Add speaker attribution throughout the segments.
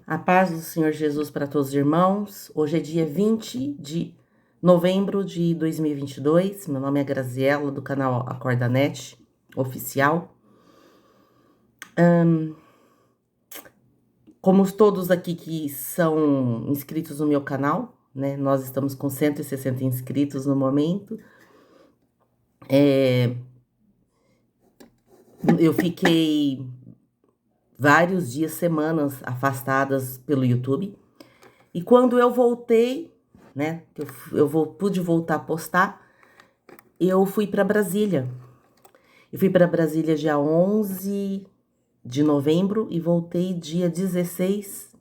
Speaker 1: A paz do Senhor Jesus para todos os irmãos. Hoje é dia 20 de novembro de 2022. Meu nome é Graziela, do canal Acorda Net Oficial. Como todos aqui que são inscritos no meu canal, né? Nós estamos com 160 inscritos no momento. Eu fiquei vários dias, semanas afastadas pelo YouTube. E quando eu voltei, né, pude voltar a postar, eu fui para Brasília. Eu fui para Brasília dia 11 de novembro e voltei dia 16,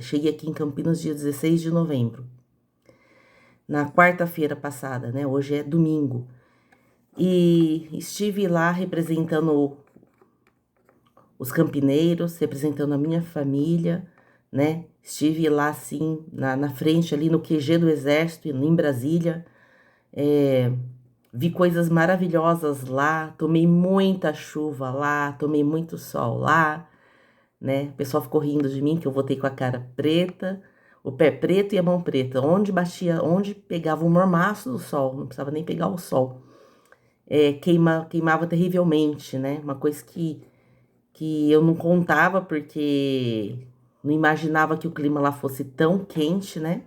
Speaker 1: cheguei aqui em Campinas dia 16 de novembro. Na quarta-feira passada, né, hoje é domingo. E estive lá representando os campineiros, representando a minha família, né? Estive lá, assim, na frente, ali no QG do Exército, em Brasília. Vi coisas maravilhosas lá, tomei muita chuva lá, tomei muito sol lá, né? O pessoal ficou rindo de mim, que eu voltei com a cara preta, o pé preto e a mão preta. Onde batia, onde pegava o mormaço do sol, não precisava nem pegar o sol. Queimava terrivelmente, né? Uma coisa que eu não contava, porque não imaginava que o clima lá fosse tão quente, né?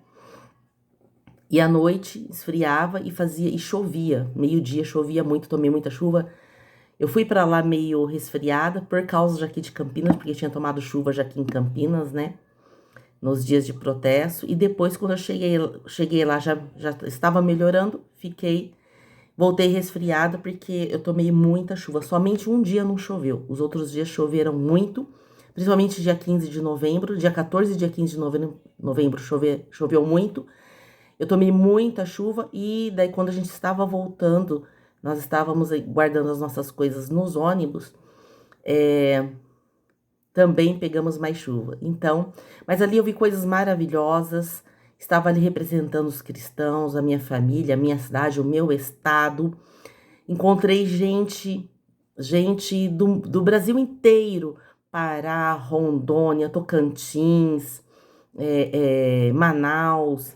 Speaker 1: E à noite esfriava e chovia. Meio-dia chovia muito, tomei muita chuva. Eu fui para lá meio resfriada por causa já aqui de Campinas, porque tinha tomado chuva já aqui em Campinas, né? Nos dias de protesto. E depois, quando eu cheguei lá, já estava melhorando, voltei resfriada porque eu tomei muita chuva. Somente um dia não choveu. Os outros dias choveram muito, principalmente dia 15 de novembro. Dia 14 e dia 15 de novembro choveu muito. Eu tomei muita chuva e daí quando a gente estava voltando, nós estávamos guardando as nossas coisas nos ônibus, também pegamos mais chuva. Então, mas ali eu vi coisas maravilhosas, estava ali representando os cristãos, a minha família, a minha cidade, o meu estado. Encontrei gente do Brasil inteiro, Pará, Rondônia, Tocantins, Manaus,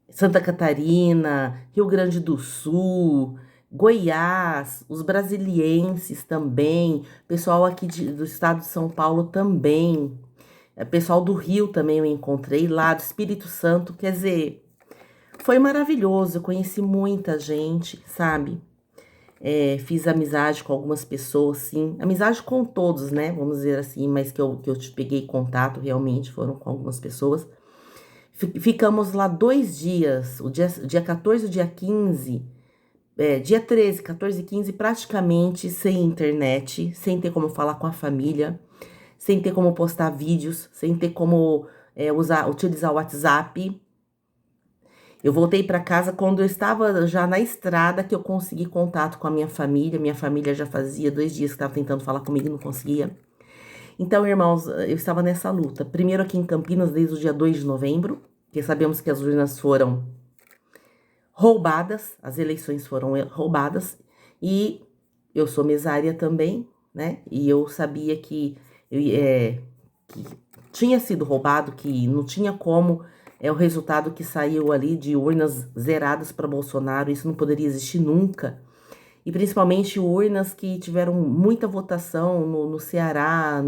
Speaker 1: Santa Catarina, Rio Grande do Sul, Goiás, os brasilienses também, pessoal aqui do estado de São Paulo também, pessoal do Rio também eu encontrei lá, do Espírito Santo, quer dizer, foi maravilhoso, eu conheci muita gente, sabe? Fiz amizade com algumas pessoas, sim, amizade com todos, né? Vamos dizer assim, mas que eu te peguei contato realmente foram com algumas pessoas. Ficamos lá 2 dias, o dia 14 e o dia 15, dia 13, 14 e 15, praticamente sem internet, sem ter como falar com a família, sem ter como postar vídeos, sem ter como utilizar o WhatsApp. Eu voltei para casa quando eu estava já na estrada, que eu consegui contato com a minha família. Minha família já fazia 2 dias que estava tentando falar comigo e não conseguia. Então, irmãos, eu estava nessa luta. Primeiro aqui em Campinas, desde o dia 2 de novembro, porque sabemos que as urnas foram roubadas, as eleições foram roubadas, e eu sou mesária também, né? E eu sabia que tinha sido roubado, que não tinha como, o resultado que saiu ali de urnas zeradas para Bolsonaro, isso não poderia existir nunca. E principalmente urnas que tiveram muita votação no Ceará,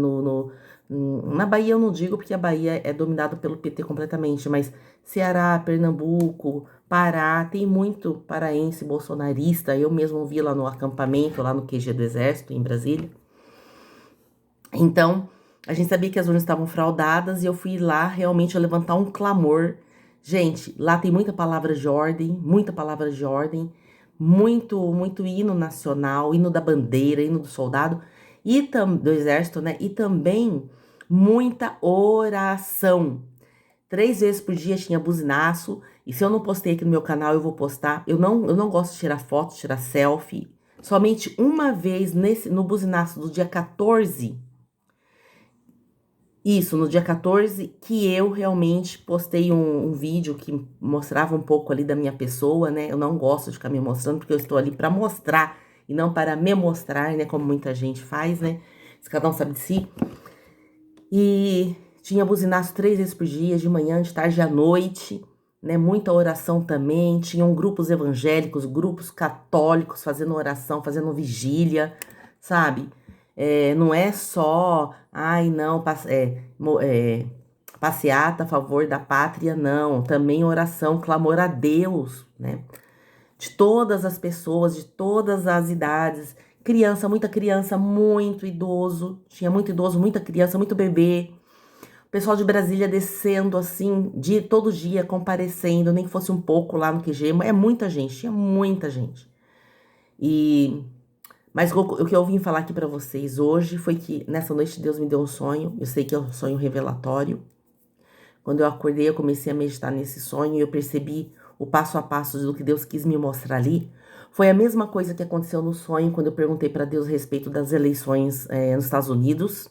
Speaker 1: na Bahia eu não digo, porque a Bahia é dominada pelo PT completamente, mas Ceará, Pernambuco, Pará, tem muito paraense bolsonarista. Eu mesmo vi lá no acampamento, lá no QG do Exército, em Brasília. Então, a gente sabia que as urnas estavam fraudadas e eu fui lá realmente levantar um clamor. Gente, lá tem muita palavra de ordem, muito hino nacional, hino da bandeira, hino do soldado e do exército, né? E também muita oração. 3 vezes por dia tinha buzinaço, e se eu não postei aqui no meu canal, eu vou postar. Eu não gosto de tirar foto, tirar selfie. Somente uma vez no buzinaço do dia 14. Isso, no dia 14, que eu realmente postei um vídeo que mostrava um pouco ali da minha pessoa, né? Eu não gosto de ficar me mostrando, porque eu estou ali para mostrar e não para me mostrar, né? Como muita gente faz, né? Se cada um sabe de si. E tinha buzinaço 3 vezes por dia, de manhã, de tarde e à noite, né? Muita oração também. Tinham grupos evangélicos, grupos católicos fazendo oração, fazendo vigília, sabe? Não é só, ai, não, passeata a favor da pátria, não. Também oração, clamor a Deus, né? De todas as pessoas, de todas as idades. Criança, muito idoso. Tinha muito idoso, muita criança, muito bebê. O pessoal de Brasília descendo assim, todo dia comparecendo, nem que fosse um pouco lá no QG. É muita gente, tinha muita gente. E mas o que eu vim falar aqui pra vocês hoje foi que nessa noite Deus me deu um sonho. Eu sei que é um sonho revelatório. Quando eu acordei, eu comecei a meditar nesse sonho e eu percebi o passo a passo do que Deus quis me mostrar ali. Foi a mesma coisa que aconteceu no sonho quando eu perguntei para Deus a respeito das eleições nos Estados Unidos,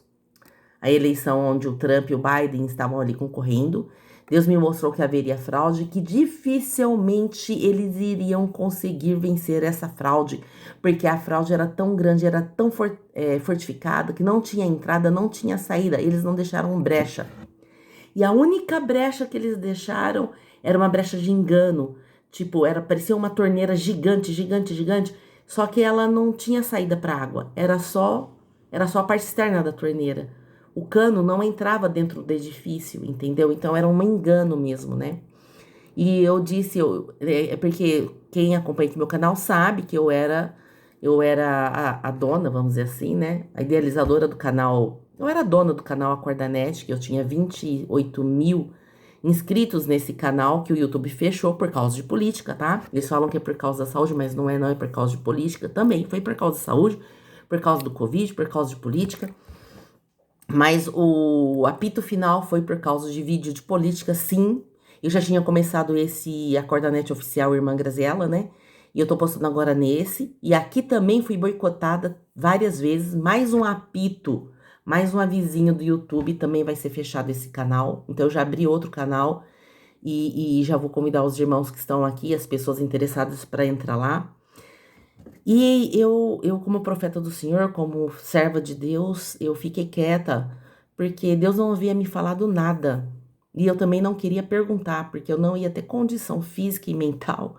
Speaker 1: a eleição onde o Trump e o Biden estavam ali concorrendo. Deus me mostrou que haveria fraude, que dificilmente eles iriam conseguir vencer essa fraude, porque a fraude era tão grande, era tão fortificada, que não tinha entrada, não tinha saída, eles não deixaram brecha. E a única brecha que eles deixaram era uma brecha de engano. Tipo, parecia uma torneira gigante, gigante, gigante. Só que ela não tinha saída para água. Era só a parte externa da torneira. O cano não entrava dentro do edifício, entendeu? Então era um engano mesmo, né? E eu disse, porque quem acompanha aqui meu canal sabe que eu era a dona, vamos dizer assim, né? A idealizadora do canal. Eu era dona do canal Acordanet, que eu tinha 28 mil inscritos nesse canal, que o YouTube fechou por causa de política, tá? Eles falam que é por causa da saúde, mas não é, não é por causa de política. Também foi por causa da saúde, por causa do Covid, por causa de política. Mas o apito final foi por causa de vídeo de política, sim. Eu já tinha começado esse Acordanet oficial Irmã Graziella, né? E eu tô postando agora nesse. E aqui também fui boicotada várias vezes. Mais um apito, mais um avisinho do YouTube também vai ser fechado esse canal. Então eu já abri outro canal e já vou convidar os irmãos que estão aqui, as pessoas interessadas para entrar lá. E eu, como profeta do Senhor, como serva de Deus, eu fiquei quieta, porque Deus não havia me falado nada. E eu também não queria perguntar, porque eu não ia ter condição física e mental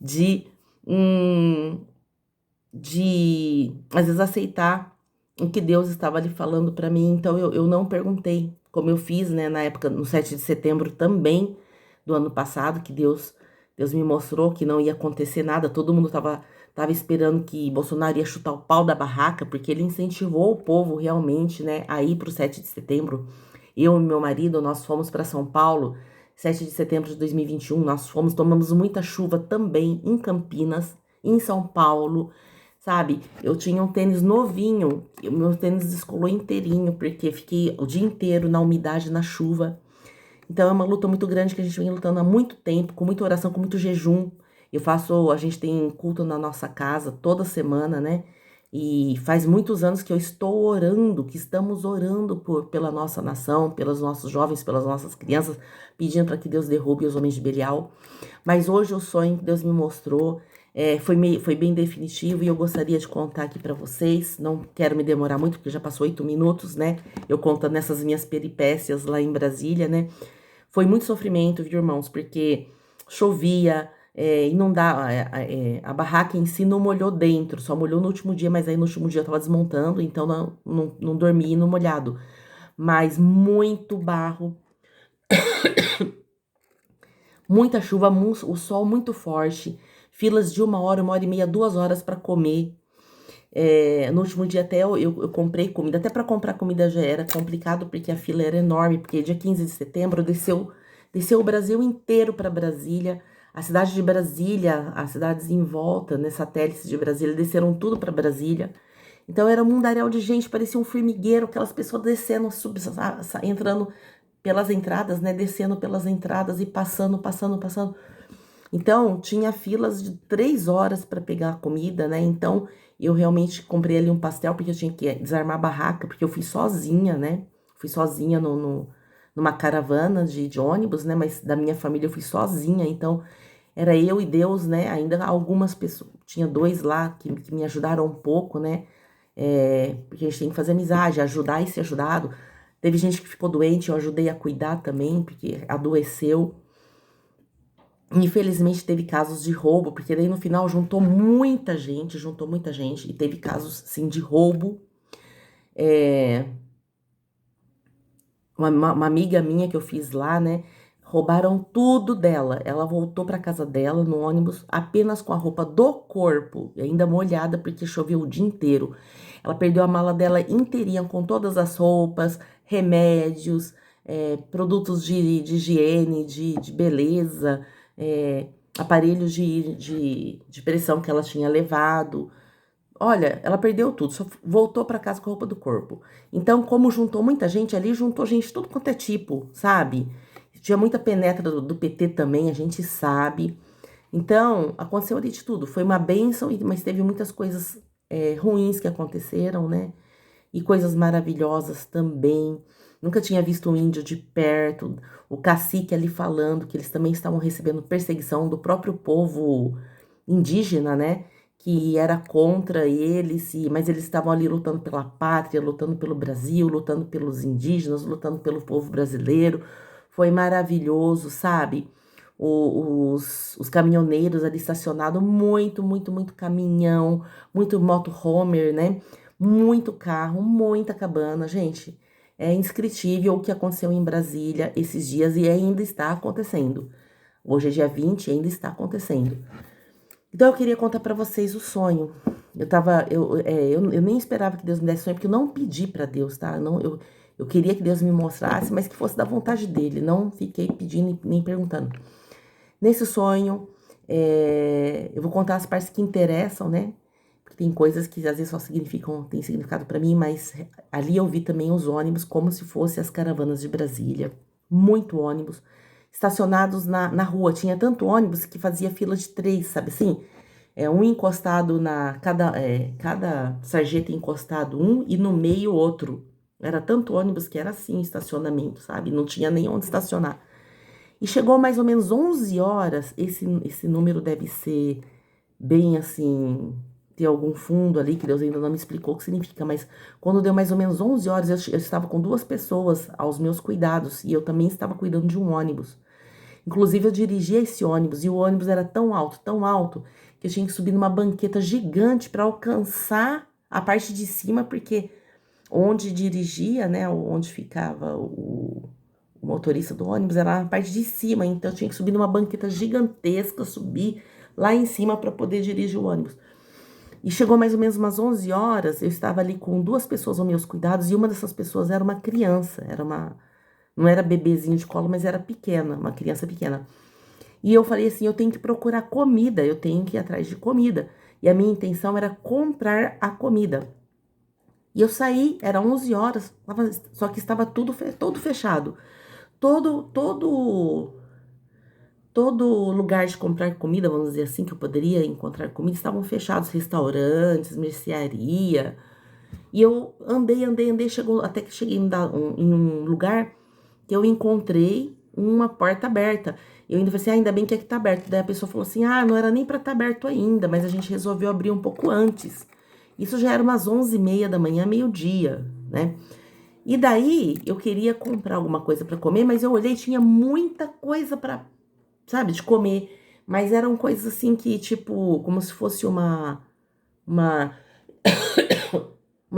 Speaker 1: de, hum, às vezes, aceitar o que Deus estava ali falando para mim. Então eu não perguntei, como eu fiz, né, na época, no 7 de setembro também do ano passado, que Deus me mostrou que não ia acontecer nada, todo mundo tava esperando que Bolsonaro ia chutar o pau da barraca, porque ele incentivou o povo realmente, né, a ir para o 7 de setembro. Eu e meu marido, nós fomos para São Paulo, 7 de setembro de 2021, tomamos muita chuva também em Campinas, em São Paulo, sabe? Eu tinha um tênis novinho, o meu tênis descolou inteirinho, porque fiquei o dia inteiro na umidade, na chuva. Então é uma luta muito grande que a gente vem lutando há muito tempo, com muita oração, com muito jejum. A gente tem culto na nossa casa toda semana, né? E faz muitos anos que eu estou orando, que estamos orando pela nossa nação, pelos nossos jovens, pelas nossas crianças, pedindo para que Deus derrube os homens de Belial. Mas hoje o sonho que Deus me mostrou foi bem definitivo e eu gostaria de contar aqui para vocês. Não quero me demorar muito, porque já passou 8 minutos, né? Eu contando nessas minhas peripécias lá em Brasília, né? Foi muito sofrimento, viu, irmãos? Porque chovia, inundava, a barraca em si não molhou dentro, só molhou no último dia, mas aí no último dia eu tava desmontando, então não dormi no molhado. Mas muito barro, muita chuva, o sol muito forte, filas de 1 hora, 1 hora e meia, 2 horas para comer. No último dia até eu comprei comida, até para comprar comida já era complicado, porque a fila era enorme, porque dia 15 de setembro desceu o Brasil inteiro para Brasília, a cidade de Brasília, as cidades em volta, né, satélites de Brasília, desceram tudo para Brasília. Então era um mundaréu de gente, parecia um formigueiro, aquelas pessoas descendo, entrando pelas entradas, né, descendo pelas entradas e passando, passando, passando. Então, tinha filas de 3 horas para pegar a comida, né? Então, eu realmente comprei ali um pastel, porque eu tinha que desarmar a barraca, porque eu fui sozinha, né? Fui sozinha numa caravana de ônibus, né? Mas da minha família eu fui sozinha, então era eu e Deus, né? Ainda algumas pessoas, tinha dois lá que me ajudaram um pouco, né? Porque a gente tem que fazer amizade, ajudar e ser ajudado. Teve gente que ficou doente, eu ajudei a cuidar também, porque adoeceu. Infelizmente teve casos de roubo, porque daí no final juntou muita gente, e teve casos, sim, de roubo. É, uma amiga minha que eu fiz lá, né? Roubaram tudo dela. Ela voltou para casa dela no ônibus apenas com a roupa do corpo, e ainda molhada porque choveu o dia inteiro. Ela perdeu a mala dela inteirinha com todas as roupas, remédios, produtos de higiene, de beleza, aparelhos de pressão que ela tinha levado. Olha, ela perdeu tudo, só voltou para casa com a roupa do corpo. Então, como juntou muita gente ali, juntou gente tudo quanto é tipo, sabe? Tinha muita penetra do PT também, a gente sabe. Então, aconteceu ali de tudo. Foi uma bênção, mas teve muitas coisas ruins que aconteceram, né? E coisas maravilhosas também. Nunca tinha visto um índio de perto, o cacique ali falando que eles também estavam recebendo perseguição do próprio povo indígena, né? Que era contra eles, mas eles estavam ali lutando pela pátria, lutando pelo Brasil, lutando pelos indígenas, lutando pelo povo brasileiro. Foi maravilhoso, sabe? Os caminhoneiros ali estacionados, muito caminhão, muito motorhomer, né? Muito carro, muita cabana, gente. É indescritível o que aconteceu em Brasília esses dias e ainda está acontecendo. Hoje é dia 20 e ainda está acontecendo. Então eu queria contar pra vocês o sonho. Eu nem esperava que Deus me desse sonho, porque eu não pedi pra Deus, tá? Não, eu queria que Deus me mostrasse, mas que fosse da vontade dele. Não fiquei pedindo nem perguntando. Nesse sonho, eu vou contar as partes que interessam, né? Porque tem coisas que às vezes só tem significado pra mim, mas ali eu vi também os ônibus como se fossem as caravanas de Brasília. Muito ônibus estacionados na rua. Tinha tanto ônibus que fazia fila de três, sabe assim? Um encostado cada sarjeta encostado um e no meio outro. Era tanto ônibus que era assim, estacionamento, sabe? Não tinha nem onde estacionar. E chegou mais ou menos 11 horas, esse número deve ser bem assim, ter algum fundo ali, que Deus ainda não me explicou o que significa, mas quando deu mais ou menos 11 horas, eu estava com duas pessoas aos meus cuidados, e eu também estava cuidando de um ônibus. Inclusive, eu dirigia esse ônibus, e o ônibus era tão alto, que eu tinha que subir numa banqueta gigante para alcançar a parte de cima, porque onde dirigia, né, onde ficava o motorista do ônibus, era na parte de cima, então eu tinha que subir numa banqueta gigantesca, subir lá em cima para poder dirigir o ônibus. E chegou mais ou menos umas 11 horas, eu estava ali com duas pessoas aos meus cuidados, e uma dessas pessoas era uma criança, não era bebezinho de colo, mas era pequena, uma criança pequena. E eu falei assim, eu tenho que procurar comida, eu tenho que ir atrás de comida. E a minha intenção era comprar a comida. E eu saí, era 11 horas, só que estava todo fechado. Todo todo lugar de comprar comida, vamos dizer assim, que eu poderia encontrar comida, estavam fechados, restaurantes, mercearia. E eu andei, até que cheguei em um lugar que eu encontrei uma porta aberta. Eu ainda falei assim, ainda bem que aqui tá aberto. Daí a pessoa falou assim, não era nem para estar aberto ainda, mas a gente resolveu abrir um pouco antes. Isso já era umas 11h30 da manhã, meio-dia, né? E daí eu queria comprar alguma coisa para comer, mas eu olhei, tinha muita coisa para, sabe, de comer. Mas eram coisas assim que, tipo, como se fosse uma, uma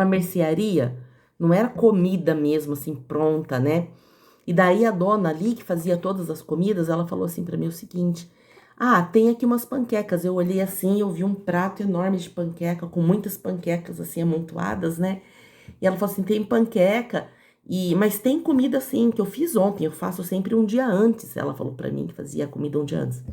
Speaker 1: mercearia. Não era comida mesmo, assim, pronta, né? E daí a dona ali, que fazia todas as comidas, ela falou assim para mim o seguinte: tem aqui umas panquecas. Eu olhei assim, eu vi um prato enorme de panqueca, com muitas panquecas assim amontoadas, né? E ela falou assim: tem panqueca, mas tem comida assim, que eu fiz ontem, eu faço sempre um dia antes. Ela falou para mim que fazia a comida um dia antes.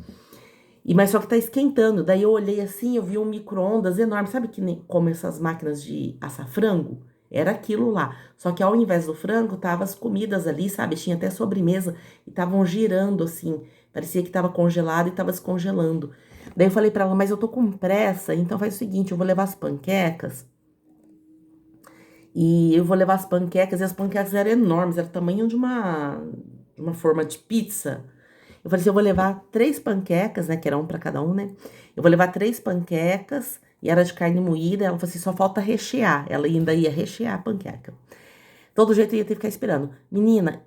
Speaker 1: Mas só que tá esquentando. Daí eu olhei assim, eu vi um micro-ondas enorme. Sabe que nem como essas máquinas de assar frango? Era aquilo lá. Só que ao invés do frango, tava as comidas ali, sabe? Tinha até sobremesa e estavam girando assim. Parecia que tava congelado e tava descongelando. Daí eu falei pra ela, mas eu tô com pressa, então faz o seguinte, eu vou levar as panquecas. E eu vou levar as panquecas, e as panquecas eram enormes, era o tamanho de uma forma de pizza. Eu falei assim, eu vou levar 3 panquecas, né, que era um para cada um, né? Eu vou levar 3 panquecas, e era de carne moída. Ela falou assim, só falta rechear. Ela ainda ia rechear a panqueca. Todo jeito eu ia ter que ficar esperando. Menina,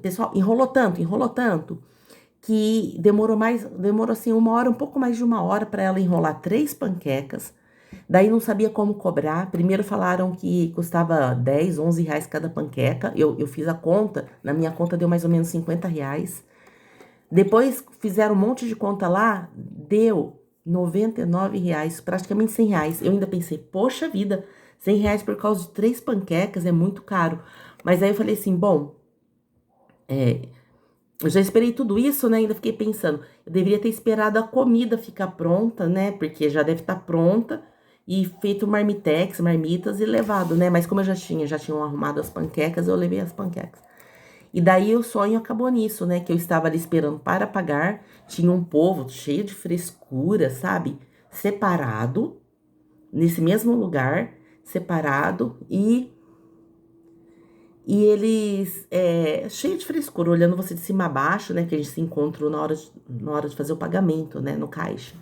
Speaker 1: pessoal, enrolou tanto, que demorou assim, 1 hora, um pouco mais de 1 hora para ela enrolar 3 panquecas. Daí não sabia como cobrar. Primeiro falaram que custava 10, 11 reais cada panqueca. Eu fiz a conta, na minha conta deu mais ou menos 50 reais. Depois fizeram um monte de conta lá, deu 99 reais, praticamente 100 reais. Eu ainda pensei, poxa vida, 100 reais por causa de 3 panquecas é muito caro. Mas aí eu falei assim, bom, eu já esperei tudo isso, né? Ainda fiquei pensando, eu deveria ter esperado a comida ficar pronta, né? Porque já deve estar pronta e feito marmitex, marmitas e levado, né? Mas como eu já tinham arrumado as panquecas, eu levei as panquecas. E daí o sonho acabou nisso, né? Que eu estava ali esperando para pagar, tinha um povo cheio de frescura, sabe? Separado, nesse mesmo lugar, separado e eles, cheio de frescura, olhando você de cima a baixo, né? Que a gente se encontrou na hora de fazer o pagamento, né? No caixa.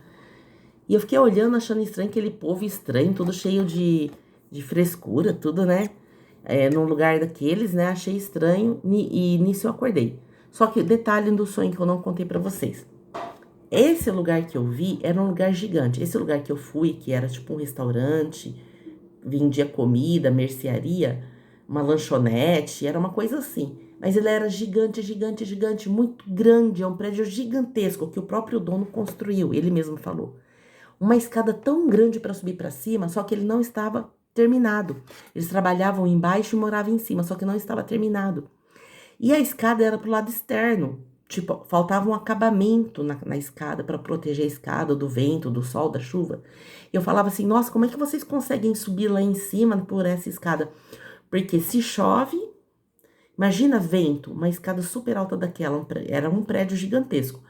Speaker 1: E eu fiquei olhando, achando estranho aquele povo estranho, todo cheio de frescura, tudo, né? Num lugar daqueles, né? Achei estranho e nisso eu acordei. Só que detalhe do sonho que eu não contei pra vocês. Esse lugar que eu vi era um lugar gigante. Esse lugar que eu fui, que era tipo um restaurante, vendia comida, mercearia, uma lanchonete, era uma coisa assim. Mas ele era gigante, gigante, gigante, muito grande. É um prédio gigantesco que o próprio dono construiu, ele mesmo falou. Uma escada tão grande para subir para cima, só que ele não estava terminado. Eles trabalhavam embaixo e moravam em cima, só que não estava terminado. E a escada era pro lado externo. Tipo, faltava um acabamento na escada para proteger a escada do vento, do sol, da chuva. Eu falava assim: nossa, como é que vocês conseguem subir lá em cima por essa escada? Porque se chove, imagina vento, uma escada super alta daquela, era um prédio gigantesco.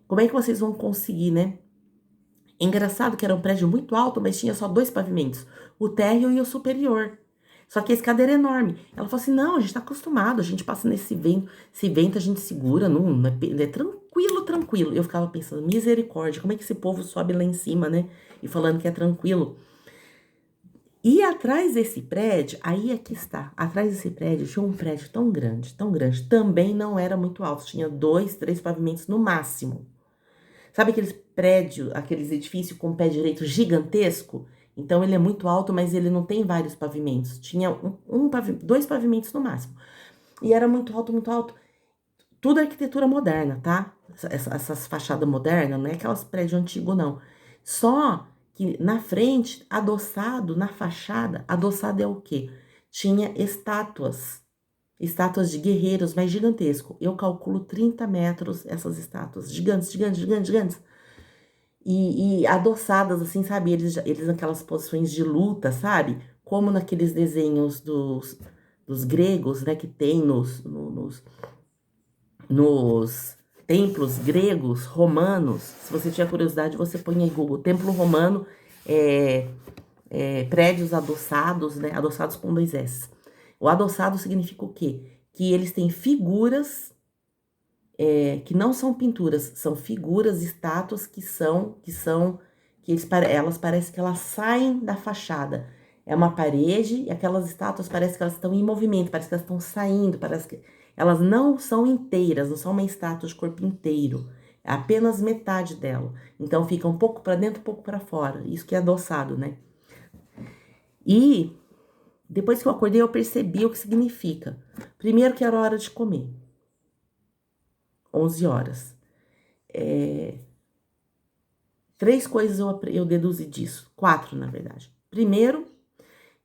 Speaker 1: Como é que vocês vão conseguir, né? Engraçado que era um prédio muito alto, mas tinha só 2 pavimentos, o térreo e o superior. Só que a escada era enorme. Ela falou assim: não, a gente tá acostumado, a gente passa nesse vento, esse vento a gente segura, não é tranquilo, tranquilo. Eu ficava pensando, misericórdia, como é que esse povo sobe lá em cima, né? E falando que é tranquilo. E atrás desse prédio, aí é que está, atrás desse prédio tinha um prédio tão grande, também não era muito alto, tinha 2, 3 pavimentos no máximo. Sabe aqueles prédios, aqueles edifícios com pé direito gigantesco? Então ele é muito alto, mas ele não tem vários pavimentos. Tinha 2 pavimentos no máximo. E era muito alto, muito alto. Tudo arquitetura moderna, tá? Essas fachadas modernas, não é aquelas prédios antigos, não. Só que na frente, adoçado, na fachada, adoçado é o quê? Tinha estátuas. Estátuas de guerreiros, mas gigantesco. Eu calculo 30 metros essas estátuas. Gigantes, gigantes, gigantes, gigantes. E adoçadas, assim, sabe? Eles naquelas posições de luta, sabe? Como naqueles desenhos dos gregos, né? Que tem nos templos gregos, romanos. Se você tiver curiosidade, você põe aí Google. Templo romano, é, prédios adoçados, né? Adoçados com 2 S. O adoçado significa o quê? Que eles têm figuras que não são pinturas, são figuras, estátuas elas parecem que elas saem da fachada. É uma parede e aquelas estátuas parece que elas estão em movimento, parece que elas estão saindo, parece que elas não são inteiras, não são uma estátua de corpo inteiro, é apenas metade dela. Então fica um pouco para dentro, um pouco para fora. Isso que é adoçado, né? E depois que eu acordei, eu percebi o que significa. Primeiro que era hora de comer. 11 horas. 3 coisas eu deduzi disso. 4, na verdade. Primeiro,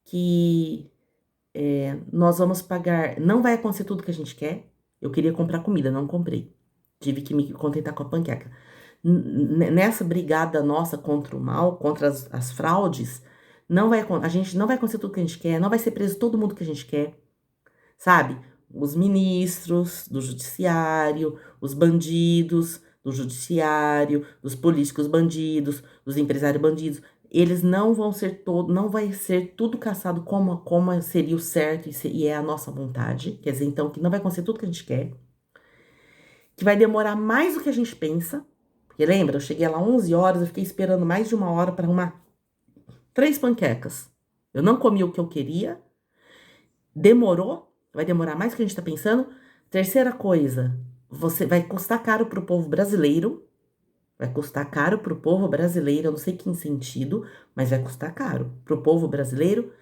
Speaker 1: que nós vamos pagar. Não vai acontecer tudo que a gente quer. Eu queria comprar comida, não comprei. Tive que me contentar com a panqueca. Nessa brigada nossa contra o mal, contra as fraudes, a gente não vai acontecer tudo que a gente quer, não vai ser preso todo mundo que a gente quer, sabe? Os ministros do judiciário, os bandidos do judiciário, os políticos bandidos, os empresários bandidos, eles não vão ser não vai ser tudo caçado como seria o certo e é a nossa vontade. Quer dizer, então, que não vai acontecer tudo que a gente quer, que vai demorar mais do que a gente pensa. Porque lembra, eu cheguei lá 11 horas, eu fiquei esperando mais de 1 hora para arrumar 3 panquecas. Eu não comi o que eu queria, demorou. vai demorar mais do que a gente tá pensando. Terceira coisa, você vai custar caro pro povo brasileiro. Vai custar caro pro povo brasileiro, eu não sei que em sentido, mas vai custar caro pro povo brasileiro.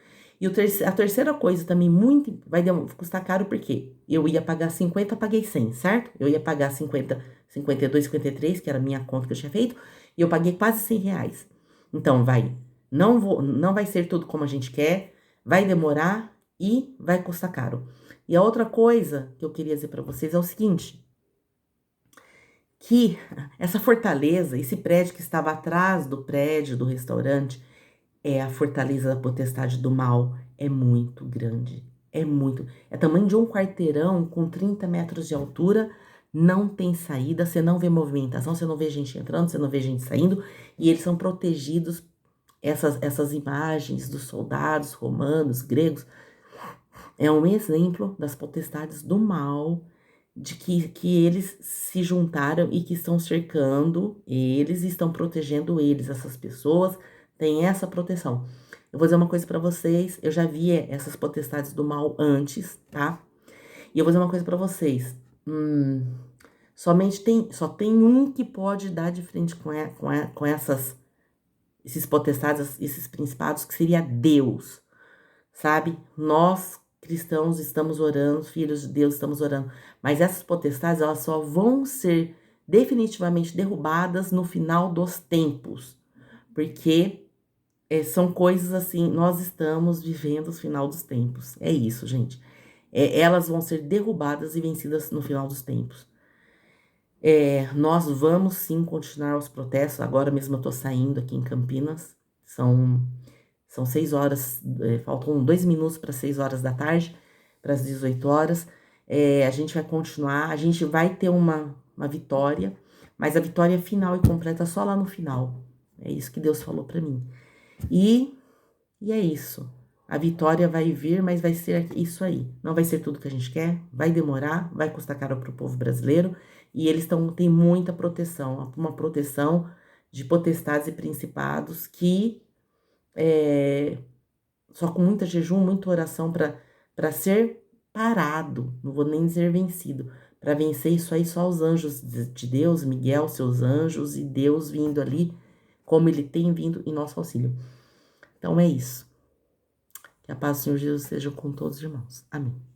Speaker 1: E a terceira coisa também muito vai custar caro porque eu ia pagar 50, paguei 100, certo? Eu ia pagar 50, 52, 53, que era a minha conta que eu tinha feito, e eu paguei quase 100 reais. Então não vai ser tudo como a gente quer, vai demorar e vai custar caro. E a outra coisa que eu queria dizer para vocês é o seguinte, que essa fortaleza, esse prédio que estava atrás do prédio do restaurante, é a fortaleza da potestade do mal. É muito grande. É muito. É tamanho de um quarteirão com 30 metros de altura. Não tem saída. Você não vê movimentação. Você não vê gente entrando. Você não vê gente saindo. E eles são protegidos. Essas imagens dos soldados romanos, gregos. É um exemplo das potestades do mal, de que eles se juntaram e que estão cercando eles, estão protegendo eles, essas pessoas têm essa proteção. Eu vou dizer uma coisa para vocês, eu já vi essas potestades do mal antes, tá? E eu vou dizer uma coisa para vocês, só tem um que pode dar de frente com esses potestades, esses principados, que seria Deus, sabe? Nós, cristãos, estamos orando, filhos de Deus, estamos orando. Mas essas potestades, elas só vão ser definitivamente derrubadas no final dos tempos. Porque são coisas assim, nós estamos vivendo o final dos tempos. É isso, gente. Elas vão ser derrubadas e vencidas no final dos tempos. Nós vamos sim continuar os protestos. Agora mesmo eu tô saindo aqui em Campinas. São 6 horas, faltam 2 minutos para 6 horas da tarde, para as 18 horas. A gente vai continuar, a gente vai ter uma vitória, mas a vitória final e completa só lá no final. É isso que Deus falou para mim. E é isso. A vitória vai vir, mas vai ser isso aí. Não vai ser tudo que a gente quer, vai demorar, vai custar caro para o povo brasileiro. E eles têm muita proteção, uma proteção de potestades e principados que só com muita jejum, muita oração para ser parado, não vou nem dizer vencido. Para vencer isso aí, só os anjos de Deus, Miguel, seus anjos e Deus vindo ali, como ele tem vindo em nosso auxílio. Então é isso. Que a paz do Senhor Jesus seja com todos os irmãos. Amém.